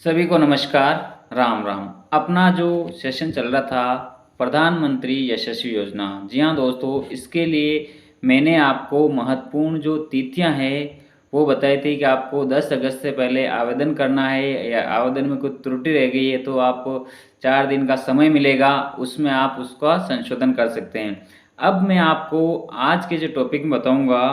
सभी को नमस्कार, राम राम। अपना जो सेशन चल रहा था प्रधानमंत्री यशस्वी योजना, जी हाँ दोस्तों, इसके लिए मैंने आपको महत्वपूर्ण जो तिथियां हैं वो बताई थी कि आपको 10 अगस्त से पहले आवेदन करना है, या आवेदन में कुछ त्रुटि रह गई है तो आपको 4 दिन का समय मिलेगा, उसमें आप उसका संशोधन कर सकते हैं। अब मैं आपको आज के जो टॉपिक में बताऊंगा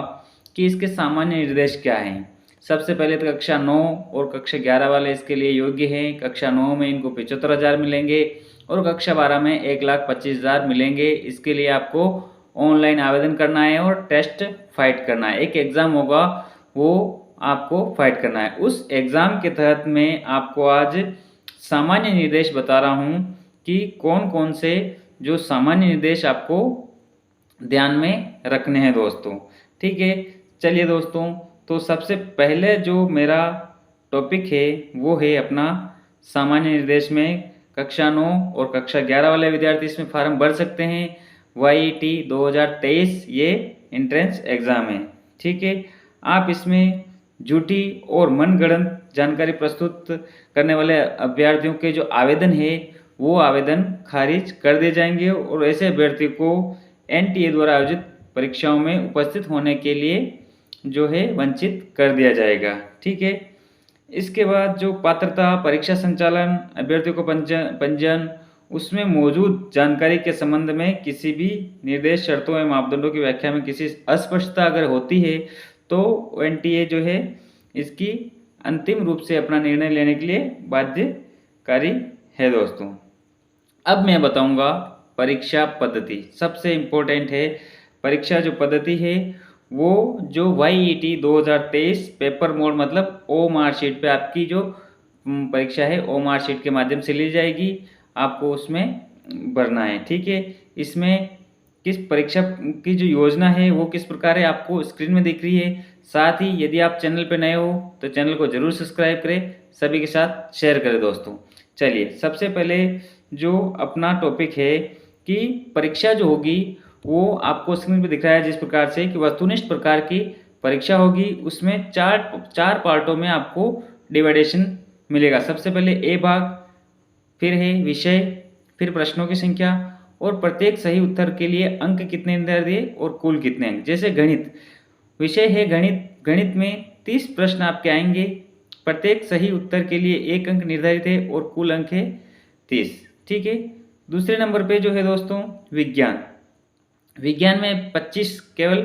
कि इसके सामान्य निर्देश क्या हैं। सबसे पहले तो कक्षा 9 और कक्षा 11 वाले इसके लिए योग्य हैं। कक्षा 9 में इनको 75,000 मिलेंगे और कक्षा 12 में 1,25,000 मिलेंगे। इसके लिए आपको ऑनलाइन आवेदन करना है और टेस्ट फाइट करना है। एक एग्ज़ाम होगा, वो आपको फाइट करना है। उस एग्ज़ाम के तहत मैं आपको आज सामान्य निर्देश बता रहा हूँ कि कौन कौन से जो सामान्य निर्देश आपको ध्यान में रखने हैं दोस्तों। ठीक है, चलिए दोस्तों, तो सबसे पहले जो मेरा टॉपिक है वो है अपना सामान्य निर्देश में कक्षा 9 और कक्षा 11 वाले विद्यार्थी इसमें फार्म भर सकते हैं। YET 2023 ये एंट्रेंस एग्ज़ाम है। ठीक है, आप इसमें झूठी और मनगढ़ंत जानकारी प्रस्तुत करने वाले अभ्यर्थियों के जो आवेदन है वो आवेदन खारिज कर दिए जाएंगे और ऐसे अभ्यर्थी को NTA द्वारा आयोजित परीक्षाओं में उपस्थित होने के लिए जो है वंचित कर दिया जाएगा। ठीक है, इसके बाद जो पात्रता परीक्षा संचालन अभ्यर्थियों को पंजीयन उसमें मौजूद जानकारी के संबंध में किसी भी निर्देश शर्तों एवं मापदंडों की व्याख्या में किसी अस्पष्टता अगर होती है तो NTA जो है इसकी अंतिम रूप से अपना निर्णय लेने के लिए बाध्यकारी है दोस्तों। अब मैं बताऊंगा परीक्षा पद्धति। सबसे इम्पोर्टेंट है परीक्षा जो पद्धति है वो जो YET 2023 पेपर मोड मतलब ओ मार्कशीट पे आपकी जो परीक्षा है ओ मार्कशीट के माध्यम से ली जाएगी, आपको उसमें भरना है। ठीक है, इसमें किस परीक्षा की जो योजना है वो किस प्रकार है आपको स्क्रीन में दिख रही है। साथ ही यदि आप चैनल पे नए हो तो चैनल को जरूर सब्सक्राइब करें, सभी के साथ शेयर करें दोस्तों। चलिए, सबसे पहले जो अपना टॉपिक है कि परीक्षा जो होगी वो आपको स्क्रीन पे दिख रहा है जिस प्रकार से कि वस्तुनिष्ठ प्रकार की परीक्षा होगी। उसमें चार पार्टों में आपको डिवाइडेशन मिलेगा। सबसे पहले ए भाग, फिर है विषय, फिर प्रश्नों की संख्या और प्रत्येक सही उत्तर के लिए अंक कितने निर्धारित है और कुल कितने अंक। जैसे गणित विषय है गणित, गणित में 30 प्रश्न आपके आएंगे, प्रत्येक सही उत्तर के लिए 1 अंक निर्धारित है और कुल अंक है 30। ठीक है, दूसरे नंबर पे जो है दोस्तों विज्ञान, विज्ञान में 25 केवल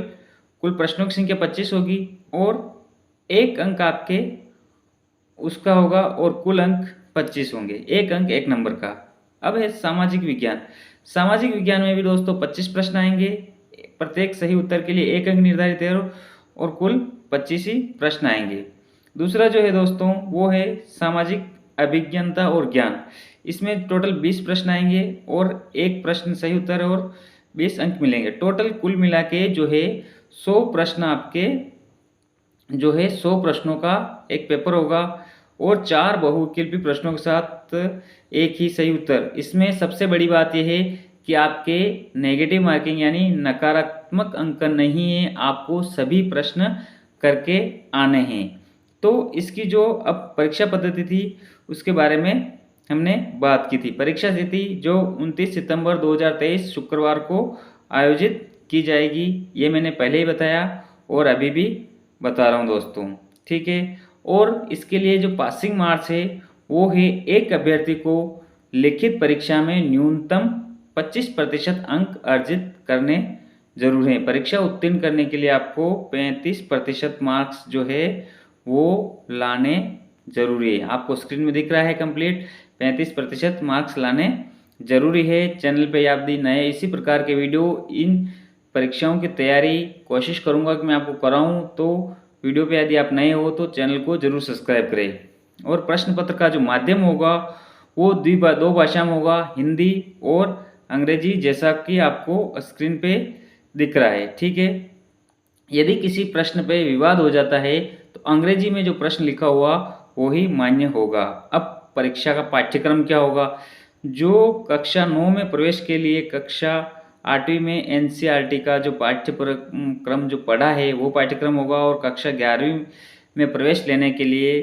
कुल प्रश्नों की संख्या 25 होगी और 1 अंक आपके उसका होगा और कुल अंक 25 होंगे, 1 अंक 1 नंबर का। अब है सामाजिक विज्ञान, सामाजिक विज्ञान में भी दोस्तों 25 प्रश्न आएंगे, प्रत्येक सही उत्तर के लिए 1 अंक निर्धारित है और कुल 25 ही प्रश्न आएंगे। दूसरा जो है दोस्तों वो है सामाजिक अभिज्ञता और ज्ञान, इसमें टोटल 20 प्रश्न आएंगे और 1 प्रश्न सही उत्तर और 20 अंक मिलेंगे। टोटल कुल मिला के जो है 100 प्रश्न आपके जो है 100 प्रश्नों का एक पेपर होगा और 4 बहुविकल्पी प्रश्नों के साथ एक ही सही उत्तर। इसमें सबसे बड़ी बात यह है कि आपके नेगेटिव मार्किंग यानी नकारात्मक अंकन नहीं है, आपको सभी प्रश्न करके आने हैं। तो इसकी जो अब परीक्षा पद्धति थी उसके बारे में हमने बात की थी। परीक्षा तिथि जो 29 सितंबर 2023 शुक्रवार को आयोजित की जाएगी, ये मैंने पहले ही बताया और अभी भी बता रहा हूँ दोस्तों। ठीक है, और इसके लिए जो पासिंग मार्क्स है वो है एक अभ्यर्थी को लिखित परीक्षा में न्यूनतम 25% अंक अर्जित करने जरूर हैं। परीक्षा उत्तीर्ण करने के लिए आपको 35% मार्क्स जो है वो लाने जरूरी है। आपको स्क्रीन में दिख रहा है कंप्लीट 35% मार्क्स लाने जरूरी है। चैनल पे आप भी नए इसी प्रकार के वीडियो इन परीक्षाओं की तैयारी कोशिश करूंगा कि मैं आपको कराऊं, तो वीडियो पे यदि आप नए हो तो चैनल को जरूर सब्सक्राइब करें। और प्रश्न पत्र का जो माध्यम होगा वो दो भाषा में होगा, हिंदी और अंग्रेजी, जैसा कि आपको स्क्रीन पे दिख रहा है। ठीक है, यदि किसी प्रश्न पे विवाद हो जाता है तो अंग्रेजी में जो प्रश्न लिखा हुआ वो ही मान्य होगा। अब परीक्षा का पाठ्यक्रम क्या होगा, जो कक्षा 9 में प्रवेश के लिए कक्षा 8वीं में NCERT का जो पाठ्यक्रम जो पढ़ा है वो पाठ्यक्रम होगा और कक्षा 11वीं में प्रवेश लेने के लिए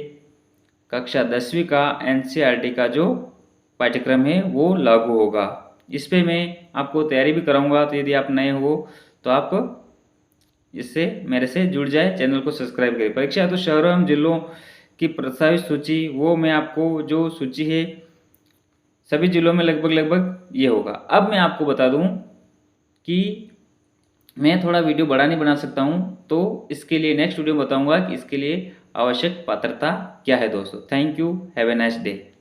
कक्षा 10वीं का एनसीईआरटी का जो पाठ्यक्रम है वो लागू होगा। इस पे मैं आपको तैयारी भी कराऊंगा, तो यदि आप नए हो तो आप इससे मेरे से जुड़ जाए, चैनल को सब्सक्राइब करें। परीक्षा हेतु शहरों एवं जिलों की प्रस्तावित सूची, वो मैं आपको जो सूची है सभी जिलों में लगभग ये होगा। अब मैं आपको बता दूं कि मैं थोड़ा वीडियो बड़ा नहीं बना सकता हूं, तो इसके लिए नेक्स्ट वीडियो बताऊंगा कि इसके लिए आवश्यक पात्रता क्या है दोस्तों। Thank you, have a nice day.